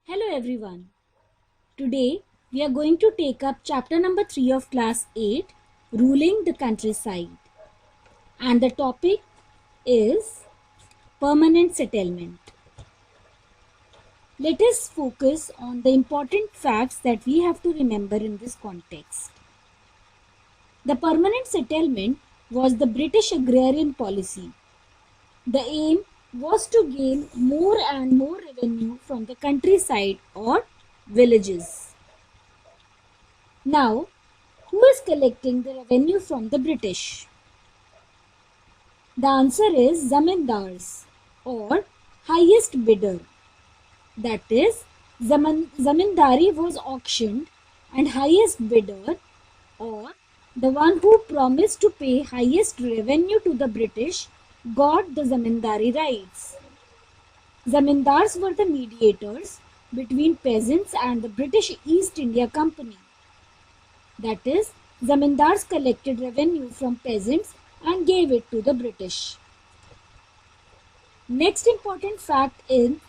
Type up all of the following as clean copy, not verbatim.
Hello everyone. Today we are going to take up chapter number 3 of class 8, Ruling the Countryside. And the topic is permanent settlement. Let us focus on the important facts that we have to remember in this context. The permanent settlement was the British agrarian policy. The aim was to gain more and more revenue from the countryside or villages. Now, who is collecting the revenue from the British? The answer is zamindars or highest bidder. That is, zamindari was auctioned and highest bidder or the one who promised to pay highest revenue to the British got the zamindari rights. Zamindars were the mediators between peasants and the British East India Company. That is, zamindars collected revenue from peasants and gave it to the British. Next important fact in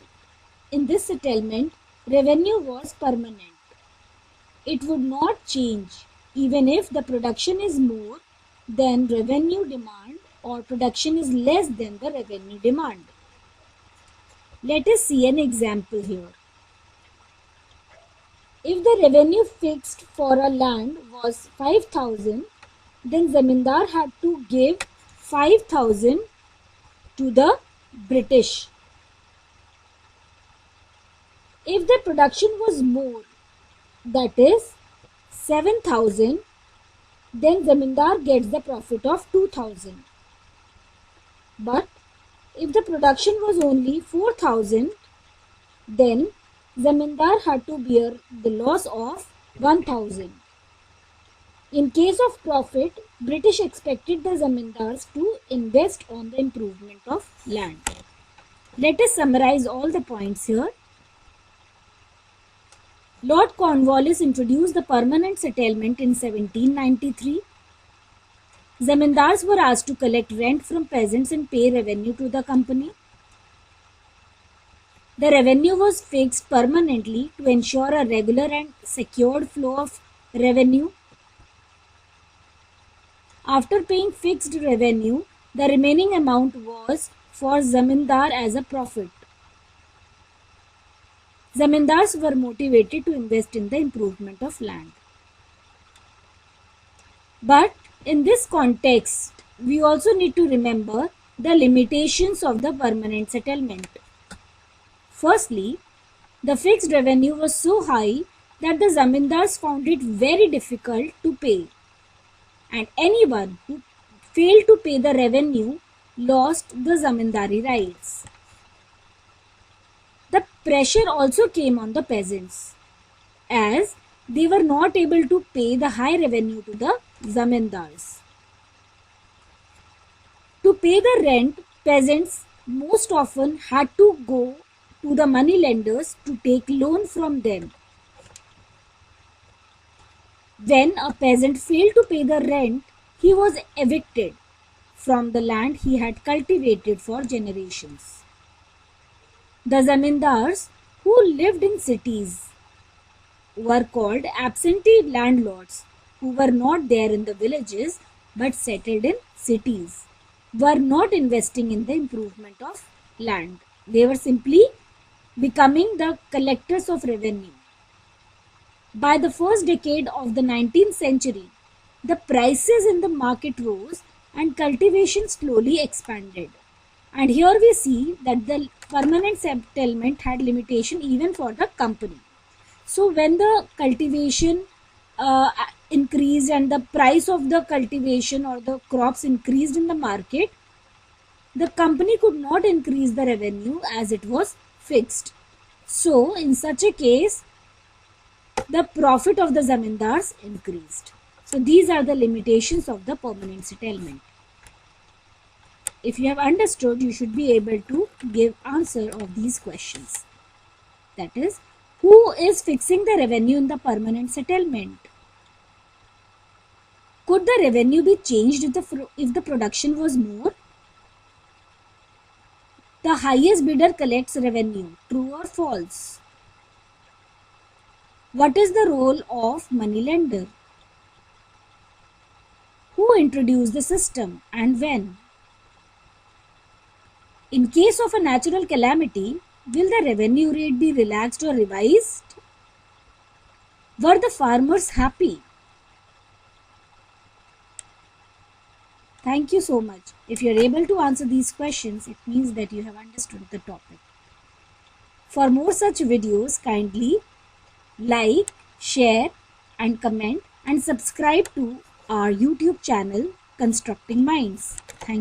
this settlement, revenue was permanent. It would not change even if the production is more than revenue demand or production is less than the revenue demand. Let us see an example here. If the revenue fixed for a land was 5,000, then zamindar had to give 5,000 to the British. If the production was more, that is 7,000, then zamindar gets the profit of 2,000. But if the production was only 4,000, then zamindar had to bear the loss of 1,000. In case of profit, British expected the zamindars to invest on the improvement of land. Let us summarize all the points here. Lord Cornwallis introduced the permanent settlement in 1793. Zamindars were asked to collect rent from peasants and pay revenue to the company. The revenue was fixed permanently to ensure a regular and secured flow of revenue. After paying fixed revenue, the remaining amount was for zamindar as a profit. Zamindars were motivated to invest in the improvement of land. But in this context, we also need to remember the limitations of the permanent settlement. Firstly, the fixed revenue was so high that the zamindars found it very difficult to pay, and anyone who failed to pay the revenue lost the zamindari rights. The pressure also came on the peasants, as they were not able to pay the high revenue to the zamindars. To pay the rent, peasants most often had to go to the money lenders to take loan from them. When a peasant failed to pay the rent, he was evicted from the land he had cultivated for generations. The zamindars who lived in cities were called absentee landlords, who were not there in the villages but settled in cities, were not investing in the improvement of land. They were simply becoming the collectors of revenue. By the first decade of the 19th century, the prices in the market rose and cultivation slowly expanded. And here we see that the permanent settlement had limitation even for the company. So when the cultivation increased and the price of the cultivation or the crops increased in the market, the company could not increase the revenue as it was fixed. So in such a case, the profit of the zamindars increased. So these are the limitations of the permanent settlement. If you have understood, you should be able to give answer of these questions. That is, who is fixing the revenue in the permanent settlement? Could the revenue be changed if the production was more? The highest bidder collects revenue, true or false? What is the role of moneylender? Who introduced the system and when? In case of a natural calamity, will the revenue rate be relaxed or revised? Were the farmers happy? Thank you so much. If you are able to answer these questions, it means that you have understood the topic. For more such videos, kindly like, share and comment and subscribe to our YouTube channel Constructing Minds. Thank you.